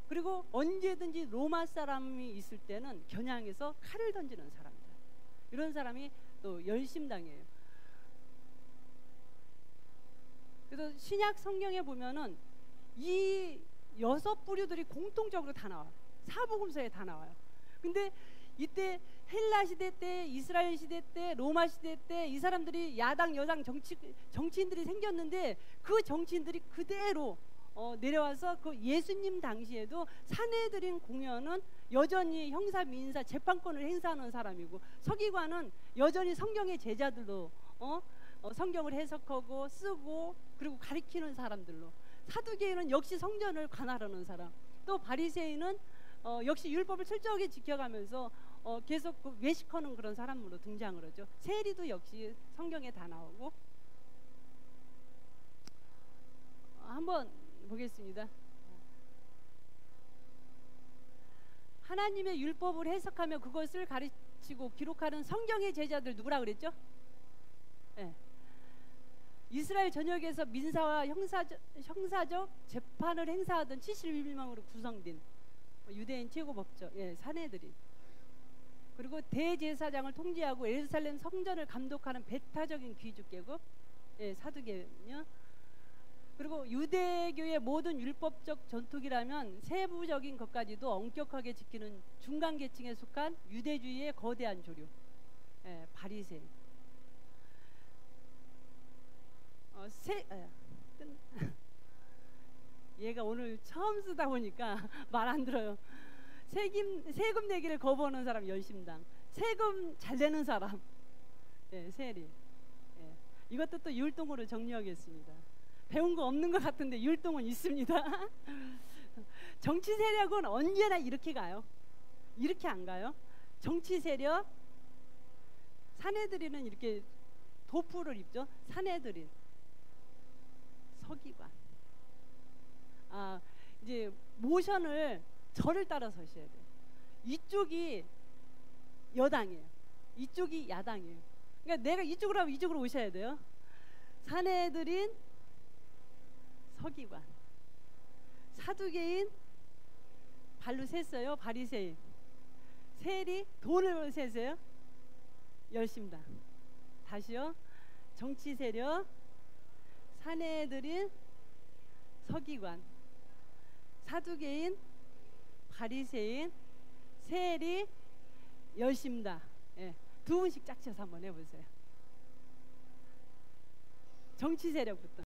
그리고 언제든지 로마 사람이 있을 때는 겨냥해서 칼을 던지는 사람들. 이런 사람이 또 열심당이에요. 그래서 신약 성경에 보면은 이 6부류들이 공통적으로 다 나와요. 사복음서에 다 나와요. 근데 이때 헬라 시대 때, 이스라엘 시대 때, 로마 시대 때 이 사람들이 야당, 여당 정치인들이 생겼는데 그 정치인들이 그대로 내려와서 그 예수님 당시에도 산헤드린 공의원은 여전히 형사, 민사, 재판권을 행사하는 사람이고 서기관은 여전히 성경의 제자들로 성경을 해석하고 쓰고 그리고 가리키는 사람들로, 사두개인은 역시 성전을 관할하는 사람, 또 바리새인은 역시 율법을 철저하게 지켜가면서 계속 그 외식하는 그런 사람으로 등장을 하죠. 세리도 역시 성경에 다 나오고. 한번 보겠습니다. 하나님의 율법을 해석하며 그것을 가르치고 기록하는 성경의 제자들 누구라 그랬죠? 네. 이스라엘 전역에서 민사와 형사적 재판을 행사하던 71명으로 구성된 유대인 최고법정, 사내들이, 그리고 대제사장을 통제하고 예루살렘 성전을 감독하는 배타적인 귀족계급, 사두개요. 그리고 유대교의 모든 율법적 전통이라면 세부적인 것까지도 엄격하게 지키는 중간 계층에 속한 유대주의의 거대한 조류, 바리새인. 얘가 오늘 처음 쓰다 보니까 말 안 들어요. 세금 내기를 거부하는 사람 열심당, 세금 잘 내는 사람, 세리. 이것도 또 율동으로 정리하겠습니다. 배운 거 없는 것 같은데 율동은 있습니다. 정치 세력은 언제나 이렇게 가요. 이렇게 안 가요. 정치 세력, 사내들이는 이렇게 도프를 입죠. 사내들이 서기관. 이제 모션을 절을 따라 서셔야 돼요. 이쪽이 여당이에요. 이쪽이 야당이에요. 그러니까 내가 이쪽으로 하면 이쪽으로 오셔야 돼요. 사내들인 서기관, 사두개인 발로 셌어요. 바리새인, 세리 돈을 세세요. 열심당. 다시요. 정치 세력, 사내들인 서기관, 사두개인, 바리새인, 세리, 열심당. 두 분씩 짝쳐서 한번 해보세요. 정치 세력부터.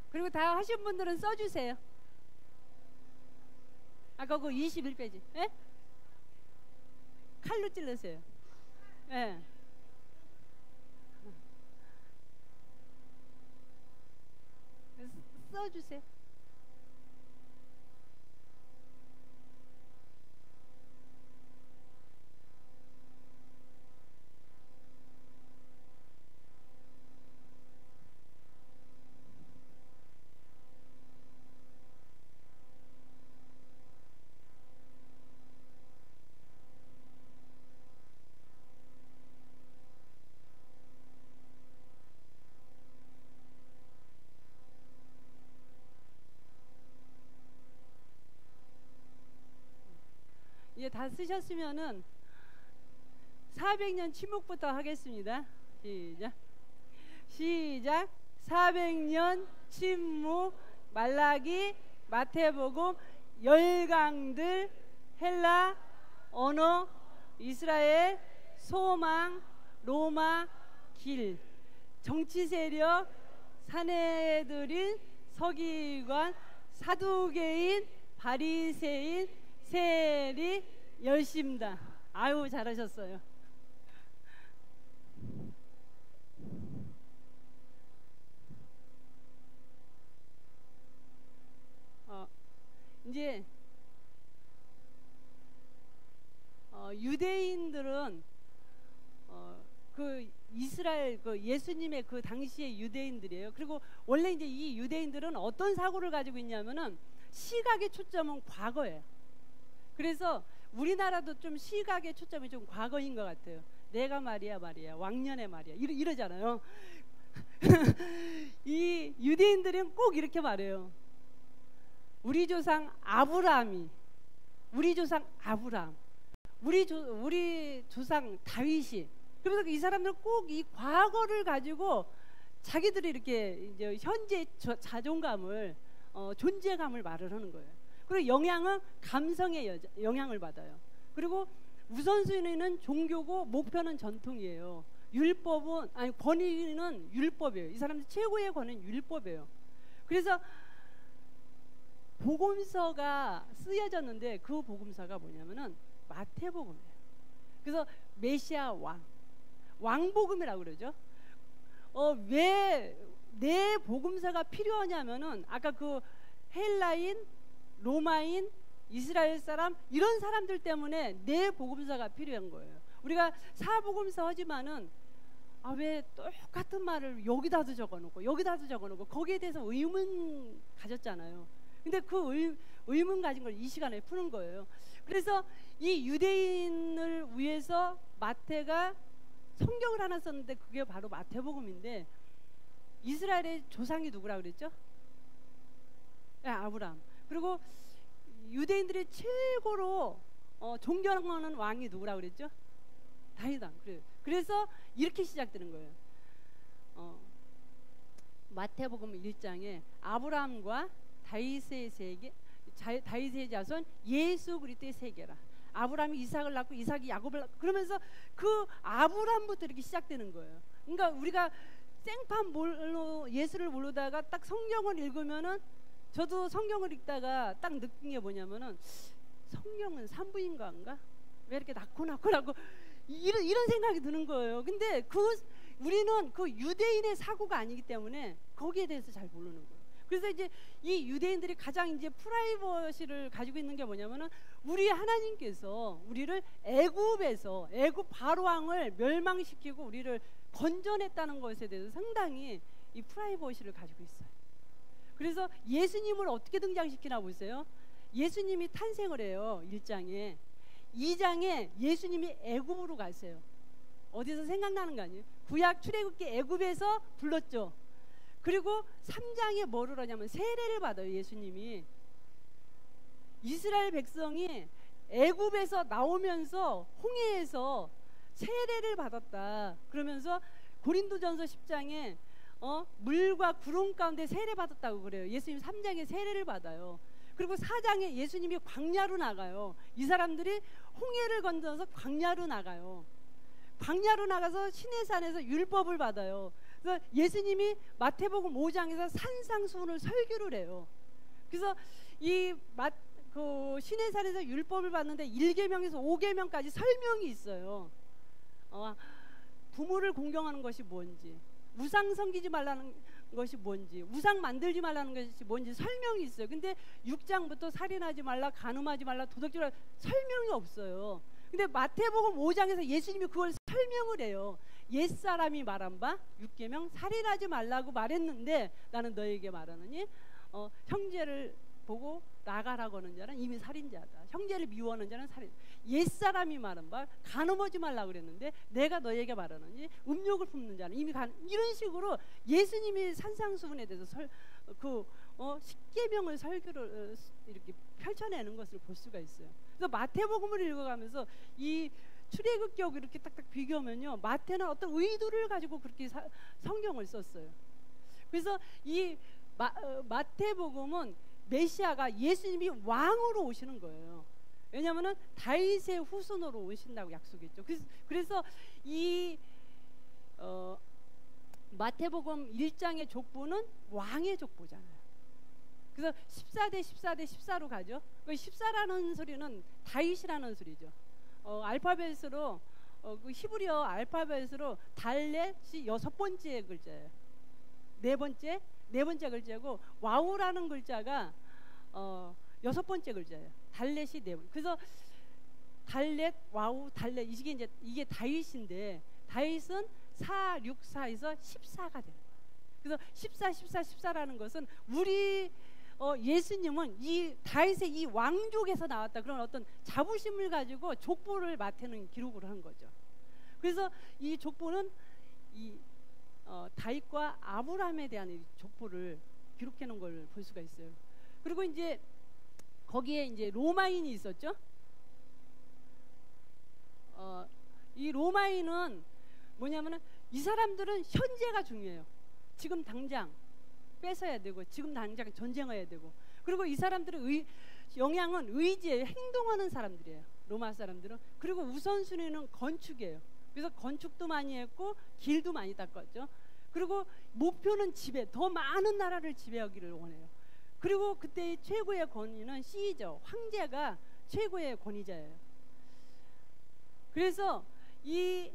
그리고 다 하신 분들은 써주세요. 아까 그 21페이지. 칼로 찔러세요. 써주세요. 이제 다 쓰셨으면은 400년 침묵부터 하겠습니다. 시작. 400년 침묵. 말라기, 마태복음, 열강들, 헬라, 언어, 이스라엘, 소망, 로마, 길, 정치 세력, 사내들인, 서기관, 사두개인, 바리새인, 세리, 열심당. 아유, 잘하셨어요. 이제 유대인들은 그 이스라엘 그 예수님의 그 당시의 유대인들이에요. 그리고 원래 이제 이 유대인들은 어떤 사고를 가지고 있냐면은 시각의 초점은 과거예요. 그래서 우리나라도 좀 시각의 초점이 좀 과거인 것 같아요. 내가 말이야 왕년에 말이야 이러잖아요. 이 유대인들은 꼭 이렇게 말해요. 우리 조상 아브라함이, 우리 조상 아브라함, 우리 조상 다윗이. 그래서 이 사람들은 꼭 이 과거를 가지고 자기들이 이렇게 이제 현재 자존감을 존재감을 말을 하는 거예요. 그리고 영향은 감성의 영향을 받아요. 그리고 우선순위는 종교고 목표는 전통이에요. 율법은 권위는 율법이에요. 이 사람들 최고의 권위는 율법이에요. 그래서 복음서가 쓰여졌는데 그 복음서가 뭐냐면은 마태복음이에요. 그래서 메시아 왕복음이라고 그러죠. 왜 내 복음서가 필요하냐면은 아까 그 헬라인, 로마인, 이스라엘 사람 이런 사람들 때문에 내 복음서가 필요한 거예요. 우리가 사복음서 하지만은 왜 똑같은 말을 여기다도 적어놓고 여기다도 적어놓고 거기에 대해서 의문 가졌잖아요. 근데 그 의문 가진 걸 이 시간에 푸는 거예요. 그래서 이 유대인을 위해서 마태가 성경을 하나 썼는데 그게 바로 마태복음인데, 이스라엘의 조상이 누구라 그랬죠? 아브라함. 그리고 유대인들이 최고로 존경하는 왕이 누구라 그랬죠? 다윗 왕. 그래서 이렇게 시작되는 거예요. 마태복음 1장에 아브라함과 다윗의 세계, 다윗의 자손 예수 그리스도의 세계라. 아브라함이 이삭을 낳고 이삭이 야곱을 낳고, 그러면서 그 아브라함부터 이렇게 시작되는 거예요. 그러니까 우리가 생판 예수를 모르다가 딱 성경을 읽으면은, 저도 성경을 읽다가 딱 느낀 게 뭐냐면은, 성경은 산부인과인가? 왜 이렇게 낳고 이런 생각이 드는 거예요. 근데 우리는 그 유대인의 사고가 아니기 때문에 거기에 대해서 잘 모르는 거예요. 그래서 이제 이 유대인들이 가장 이제 프라이버시를 가지고 있는 게 뭐냐면은, 우리 하나님께서 우리를 애굽 바로왕을 멸망시키고 우리를 건져냈다는 것에 대해서 상당히 이 프라이버시를 가지고 있어요. 그래서 예수님을 어떻게 등장시키나 보세요. 예수님이 탄생을 해요. 1장에. 2장에 예수님이 애굽으로 가세요. 어디서 생각나는 거 아니에요? 구약 출애굽기 애굽에서 불렀죠. 그리고 3장에 뭐를 하냐면 세례를 받아요. 예수님이. 이스라엘 백성이 애굽에서 나오면서 홍해에서 세례를 받았다. 그러면서 고린도전서 10장에 물과 구름 가운데 세례 받았다고 그래요. 예수님 3장에 세례를 받아요. 그리고 4장에 예수님이 광야로 나가요. 이 사람들이 홍해를 건너서 광야로 나가요. 광야로 나가서 시내산에서 율법을 받아요. 그래서 예수님이 마태복음 5장에서 산상수훈을 설교를 해요. 그래서 그 시내산에서 율법을 받는데 1계명에서 5계명까지 설명이 있어요. 부모를 공경하는 것이 뭔지, 우상 섬기지 말라는 것이 뭔지, 우상 만들지 말라는 것이 뭔지 설명이 있어요. 근데 6장부터 살인하지 말라, 간음하지 말라, 도둑질 말라 설명이 없어요. 근데 마태복음 5장에서 예수님이 그걸 설명을 해요. 옛사람이 말한 바 6계명 살인하지 말라고 말했는데 나는 너에게 말하느니 형제를 보고 나가라고 하는 자는 이미 살인자다. 형제를 미워하는 자는 살인. 옛사람이 말한 바 간음하지 말라고 그랬는데 내가 너에게 말하느니 음욕을 품는 자는 이미 이런 식으로 예수님이 산상수훈에 대해서 십계명을 설교를 이렇게 펼쳐내는 것을 볼 수가 있어요. 그래서 마태복음을 읽어가면서 이 출애굽기하고 이렇게 딱딱 비교하면요, 마태는 어떤 의도를 가지고 그렇게 성경을 썼어요. 그래서 이 마태복음은 메시아가 예수님이 왕으로 오시는 거예요. 왜냐하면 다윗의 후손으로 오신다고 약속했죠. 그래서 이 마태복음 1장의 족보는 왕의 족보잖아요. 그래서 14대 14대 14로 가죠. 14라는 소리는 다윗이라는 소리죠. 알파벳으로 그 히브리어 알파벳으로 달렛이 6번째 글자예요. 네 번째 글자고 와우라는 글자가 6번째 글자예요. 달렛이 4번. 그래서 달렛, 와우, 달렛 이게 다윗인데 다윗은 4, 6, 4에서 14가 되는 거예요. 그래서 14, 14, 14라는 것은 우리 예수님은 이 다윗의 이 왕족에서 나왔다, 그런 어떤 자부심을 가지고 족보를 마태는 기록을 한 거죠. 그래서 이 족보는 다윗과 아브라함에 대한 이 족보를 기록해 놓은 걸 볼 수가 있어요. 그리고 이제 거기에 이제 로마인이 있었죠. 이 로마인은 뭐냐면은 이 사람들은 현재가 중요해요. 지금 당장 뺏어야 되고 지금 당장 전쟁해야 되고, 그리고 이 사람들의 영향은 의지에 행동하는 사람들이에요. 로마 사람들은. 그리고 우선순위는 건축이에요. 그래서 건축도 많이 했고 길도 많이 닦았죠. 그리고 목표는 더 많은 나라를 지배하기를 원해요. 그리고 그때의 최고의 권위는 시저, 황제가 최고의 권위자예요. 그래서 이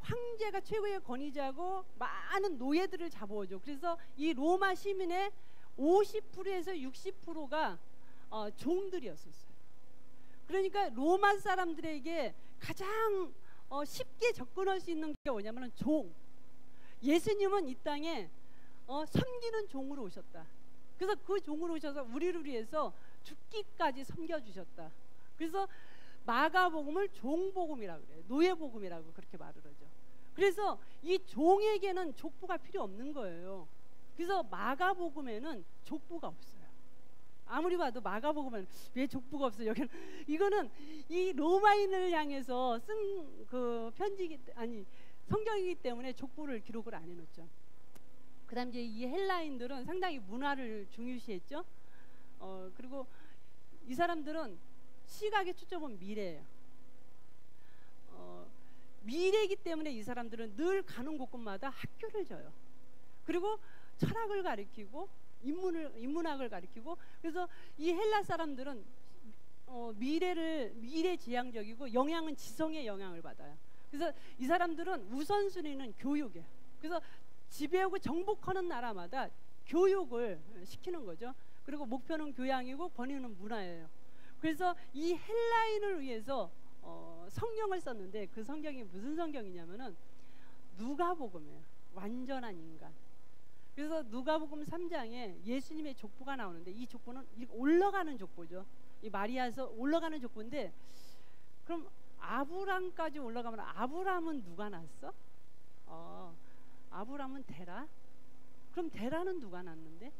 황제가 최고의 권위자고 많은 노예들을 잡아오죠. 그래서 이 로마 시민의 50%에서 60%가 종들이었었어요. 그러니까 로마 사람들에게 가장 쉽게 접근할 수 있는 게 뭐냐면 종. 예수님은 이 땅에 섬기는 종으로 오셨다. 그래서 그 종으로 오셔서 우리를 위해서 죽기까지 섬겨주셨다. 그래서 마가복음을 종복음이라고 그래요. 노예복음이라고 그렇게 말을 하죠. 그래서 이 종에게는 족보가 필요 없는 거예요. 그래서 마가복음에는 족보가 없어요. 아무리 봐도 마가복음은 왜 족보가 없어? 여기는 이거는 이 로마인을 향해서 쓴 그 편지기 아니 성경이기 때문에 족보를 기록을 안 해놓죠. 그다음 이제 이 헬라인들은 상당히 문화를 중요시했죠. 그리고 이 사람들은 시각의 초점은 미래예요. 미래이기 때문에 이 사람들은 늘 가는 곳곳마다 학교를 져요. 그리고 철학을 가르치고 인문학을 가르치고, 그래서 이 헬라 사람들은 미래지향적이고 영향은 지성의 영향을 받아요. 그래서 이 사람들은 우선순위는 교육이에요. 그래서 지배하고 정복하는 나라마다 교육을 시키는 거죠. 그리고 목표는 교양이고 권위는 문화예요. 그래서 이 헬라인을 위해서 성경을 썼는데 그 성경이 무슨 성경이냐면은 누가복음이에요. 완전한 인간. 그래서 누가복음 3장에 예수님의 족보가 나오는데 이 족보는 올라가는 족보죠. 이 마리아에서 올라가는 족보인데, 그럼 아브람까지 올라가면 아브람은 누가 낳았어? 아브람은 데라. 그럼 데라는 누가 낳았는데?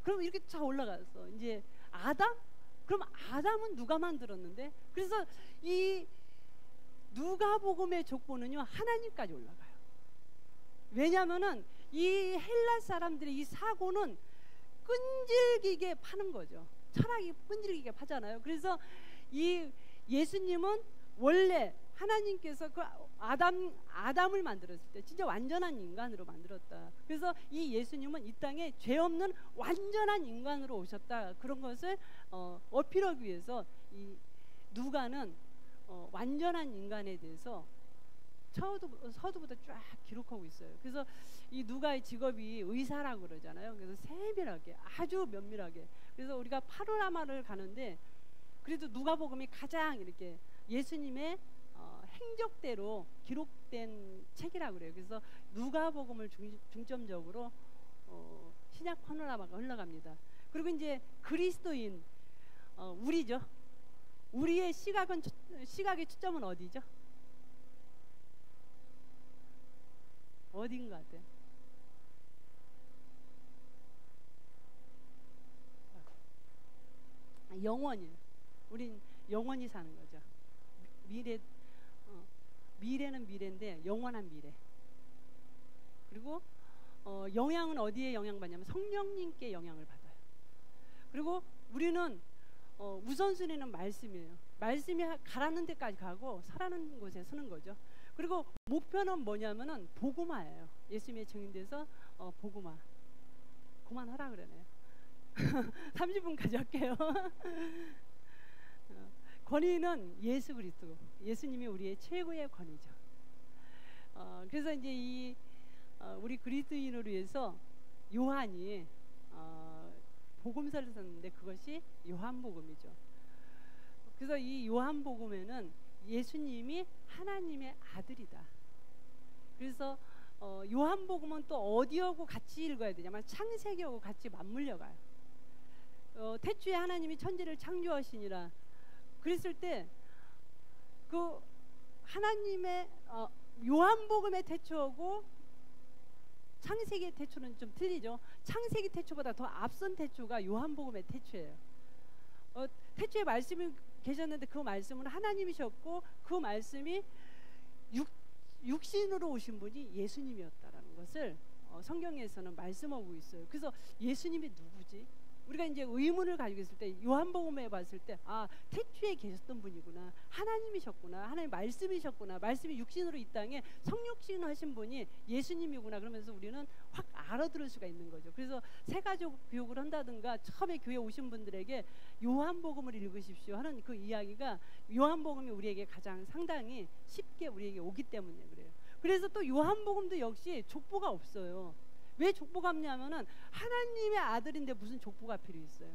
그럼 이렇게 쫙 올라갔어. 이제 아담? 그럼 아담은 누가 만들었는데? 그래서 이 누가복음의 족보는요 하나님까지 올라가요. 왜냐하면은 이 헬라 사람들의 이 사고는 끈질기게 파는 거죠. 철학이 끈질기게 파잖아요. 그래서 이 예수님은 원래 하나님께서 그 아담을 만들었을 때 진짜 완전한 인간으로 만들었다. 그래서 이 예수님은 이 땅에 죄 없는 완전한 인간으로 오셨다. 그런 것을 어필하기 위해서 이 누가는 완전한 인간에 대해서 서두부터 쫙 기록하고 있어요. 그래서 이 누가의 직업이 의사라고 그러잖아요. 그래서 세밀하게, 아주 면밀하게. 그래서 우리가 파노라마를 가는데 그래도 누가복음이 가장 이렇게 예수님의 행적대로 기록된 책이라고 그래요. 그래서 누가복음을 중점적으로 신약 파노라마가 흘러갑니다. 그리고 이제 그리스도인 우리죠. 우리의 시각의 초점은 어디죠? 어딘 것 같아요? 영원이에요. 우린 영원히 사는 거죠. 미래는 미래인데 영원한 미래. 그리고 영향은 어디에 영향받냐면 성령님께 영향을 받아요. 그리고 우리는 우선순위는 말씀이에요. 말씀이 가라는 데까지 가고 서라는 곳에 서는 거죠. 그리고 목표는 뭐냐면은 복음화예요. 예수님의 증인돼서 복음화. 그만하라 그러네요. 30분까지 할게요. 권위는 예수 그리스도, 예수님이 우리의 최고의 권위죠. 그래서 이제 우리 그리스도인을 위해서 요한이 복음서를 썼는데 그것이 요한복음이죠. 그래서 이 요한복음에는 예수님이 하나님의 아들이다. 그래서 요한복음은 또 어디하고 같이 읽어야 되냐면 창세기하고 같이 맞물려 가요. 태초에 하나님이 천지를 창조하시니라 그랬을 때 그 하나님의 요한복음의 태초하고 창세기의 태초는 좀 틀리죠. 창세기 태초보다 더 앞선 태초가 요한복음의 태초예요. 태초에 말씀이 계셨는데 그 말씀은 하나님이셨고 그 말씀이 육신으로 오신 분이 예수님이었다라는 것을 성경에서는 말씀하고 있어요. 그래서 예수님이 누구지? 우리가 이제 의문을 가지고 있을 때 요한복음에 봤을 때 태초에 계셨던 분이구나, 하나님이셨구나, 하나님 말씀이셨구나, 말씀이 육신으로 이 땅에 성육신 하신 분이 예수님이구나 그러면서 우리는 확 알아들을 수가 있는 거죠. 그래서 새가족 교육을 한다든가 처음에 교회 오신 분들에게 요한복음을 읽으십시오 하는 그 이야기가 요한복음이 우리에게 가장 상당히 쉽게 우리에게 오기 때문에 그래요. 그래서 또 요한복음도 역시 족보가 없어요. 왜 족보가 없냐면은 하나님의 아들인데 무슨 족보가 필요 있어요?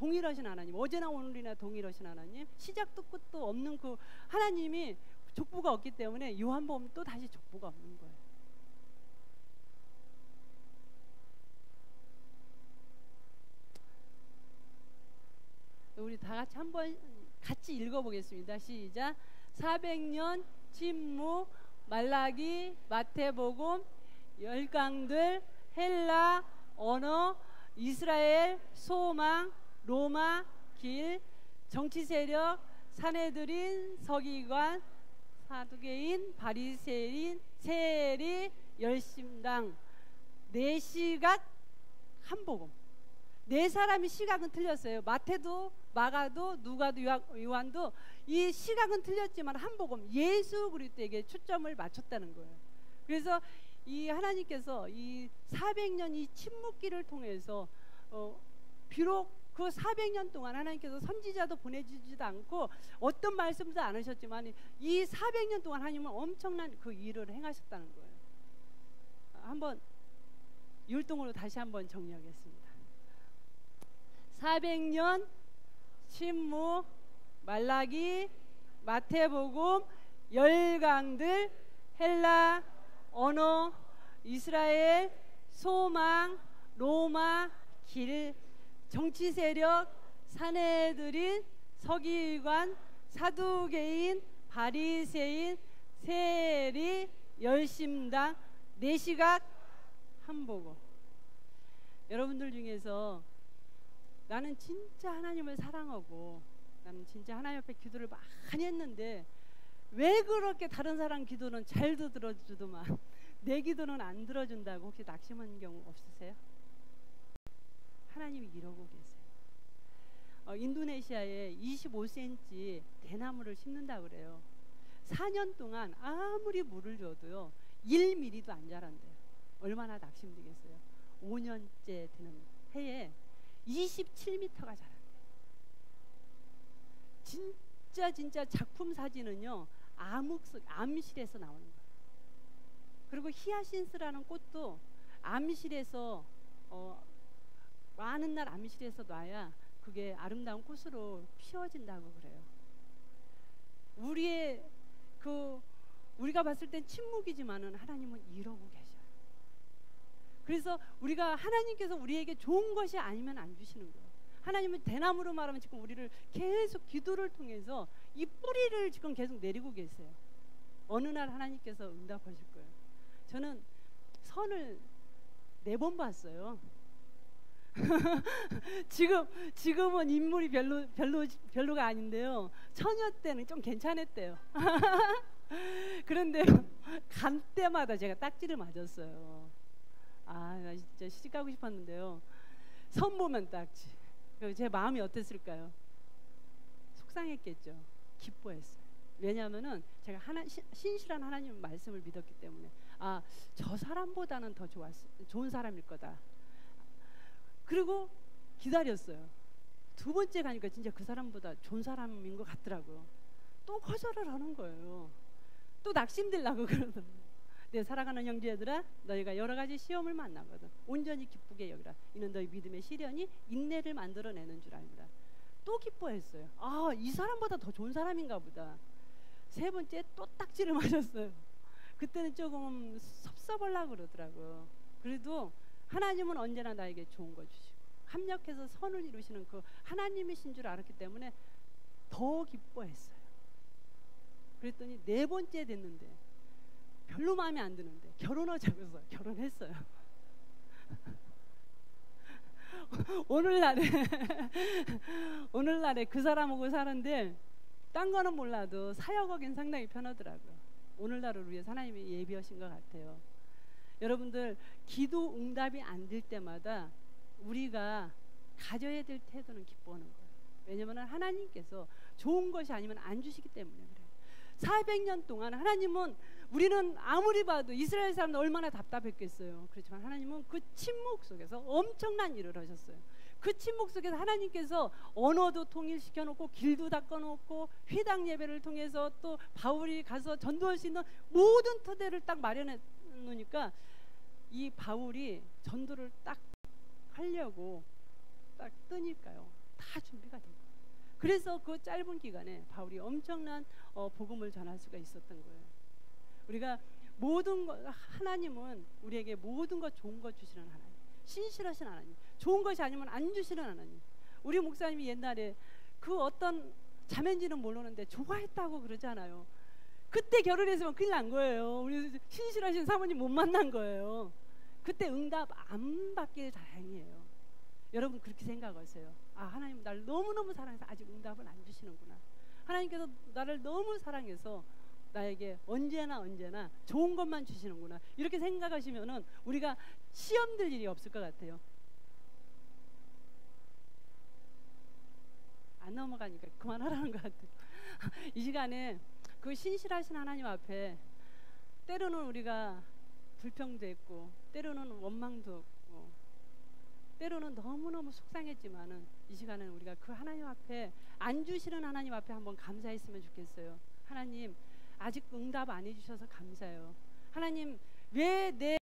동일하신 하나님, 어제나 오늘이나 동일하신 하나님, 시작도 끝도 없는 그 하나님이 족보가 없기 때문에 요한복음 또 다시 족보가 없는 거예요. 우리 다 같이 한번 같이 읽어보겠습니다. 시작. 400년 침묵, 말라기, 마태복음, 열강들, 헬라, 언어, 이스라엘, 소망, 로마, 길, 정치세력, 산헤드린, 서기관, 사두개인, 바리새인, 세리, 열심당, 네 시각 한 복음. 네 사람이 시각은 틀렸어요. 마태도 마가도 누가도 요한도 이 시각은 틀렸지만 한 복음, 예수 그리스도에게 초점을 맞췄다는 거예요. 그래서 이 하나님께서 이 400년 이 침묵기를 통해서 비록 그 400년 동안 하나님께서 선지자도 보내주지도 않고 어떤 말씀도 안 하셨지만 이 400년 동안 하나님은 엄청난 그 일을 행하셨다는 거예요. 한번 율동으로 다시 한번 정리하겠습니다. 400년 침묵, 말라기, 마태복음, 열강들, 헬라, 언어, 이스라엘, 소망, 로마, 길, 정치세력, 산헤드린, 서기관, 사두개인, 바리새인, 세리, 열심당, 네 시각 한 복음. 여러분들 중에서 나는 진짜 하나님을 사랑하고 나는 진짜 하나님 앞에 기도를 많이 했는데 왜 그렇게 다른 사람 기도는 잘도 들어주더만 내 기도는 안 들어준다고 혹시 낙심한 경우 없으세요? 하나님이 이러고 계세요. 인도네시아에 25cm 대나무를 심는다고 그래요. 4년 동안 아무리 물을 줘도요 1mm도 안 자란대요. 얼마나 낙심되겠어요. 5년째 되는 해에 27m가 자란대요. 진짜 작품 사진은요 암실에서 나오는 거예요. 그리고 히아신스라는 꽃도 암실에서 많은 날 암실에서 놔야 그게 아름다운 꽃으로 피어진다고 그래요. 우리가 봤을 땐 침묵이지만은 하나님은 이러고 계셔요. 그래서 우리가 하나님께서 우리에게 좋은 것이 아니면 안 주시는 거예요. 하나님은 대나무로 말하면 지금 우리를 계속 기도를 통해서 이 뿌리를 지금 계속 내리고 계세요. 어느 날 하나님께서 응답하실 거예요. 저는 선을 4번 봤어요. 지금은 인물이 별로가 아닌데요. 처녀 때는 좀 괜찮았대요. 그런데 간 때마다 제가 딱지를 맞았어요. 나 진짜 시집가고 싶었는데요. 선 보면 딱지. 제 마음이 어땠을까요? 속상했겠죠. 기뻐했어요. 왜냐하면은 제가 신실한 하나님 말씀을 믿었기 때문에 저 사람보다는 더 좋은 사람일 거다. 그리고 기다렸어요. 2번째 가니까 진짜 그 사람보다 좋은 사람인 것 같더라고요. 또 거절을 하는 거예요. 또 낙심되려고 그러더라고요. 내 사랑하는 형제들아, 너희가 여러 가지 시험을 만나거든 온전히 기쁘게 여기라. 이는 너희 믿음의 시련이 인내를 만들어내는 줄 알미라. 또 기뻐했어요. 이 사람보다 더 좋은 사람인가 보다. 3번째 또 딱지를 맞았어요. 그때는 조금 섭섭하려고 그러더라고요. 그래도 하나님은 언제나 나에게 좋은 거 주시고 합력해서 선을 이루시는 그 하나님이신 줄 알았기 때문에 더 기뻐했어요. 그랬더니 4번째 됐는데 별로 마음에 안 드는데 결혼하자고 해서 결혼했어요. 오늘날에 그 사람하고 사는데 딴 거는 몰라도 사역하기는 상당히 편하더라고요. 오늘날을 위해서 하나님이 예비하신 것 같아요. 여러분들 기도 응답이 안 될 때마다 우리가 가져야 될 태도는 기뻐하는 거예요. 왜냐하면 하나님께서 좋은 것이 아니면 안 주시기 때문에 그래요. 400년 동안 하나님은 우리는 아무리 봐도 이스라엘 사람들 얼마나 답답했겠어요. 그렇지만 하나님은 그 침묵 속에서 엄청난 일을 하셨어요. 그 침묵 속에서 하나님께서 언어도 통일시켜 놓고 길도 닦아 놓고 회당 예배를 통해서 또 바울이 가서 전도할 수 있는 모든 토대를 딱 마련해 놓으니까 이 바울이 전도를 딱 하려고 딱 뜨니까요. 다 준비가 된 거예요. 그래서 그 짧은 기간에 바울이 엄청난 복음을 전할 수가 있었던 거예요. 우리가 모든 것, 하나님은 우리에게 모든 것 좋은 것 주시는 하나님, 신실하신 하나님, 좋은 것이 아니면 안 주시는 하나님. 우리 목사님이 옛날에 그 어떤 자매인지는 모르는데 좋아했다고 그러잖아요. 그때 결혼했으면 큰일 난 거예요. 우리 신실하신 사모님 못 만난 거예요. 그때 응답 안 받길 다행이에요. 여러분 그렇게 생각하세요. 아, 하나님 나를 너무너무 사랑해서 아직 응답을 안 주시는구나. 하나님께서 나를 너무 사랑해서 나에게 언제나 좋은 것만 주시는구나. 이렇게 생각하시면은 우리가 시험 들 일이 없을 것 같아요. 안 넘어가니까 그만하라는 것 같아요. 이 시간에 그 신실하신 하나님 앞에 때로는 우리가 불평도 했고, 때로는 원망도 했고, 때로는 너무너무 속상했지만은 이 시간에는 우리가 그 하나님 앞에, 안 주시는 하나님 앞에 한번 감사했으면 좋겠어요. 하나님 아직 응답 안 해주셔서 감사해요. 하나님 왜 내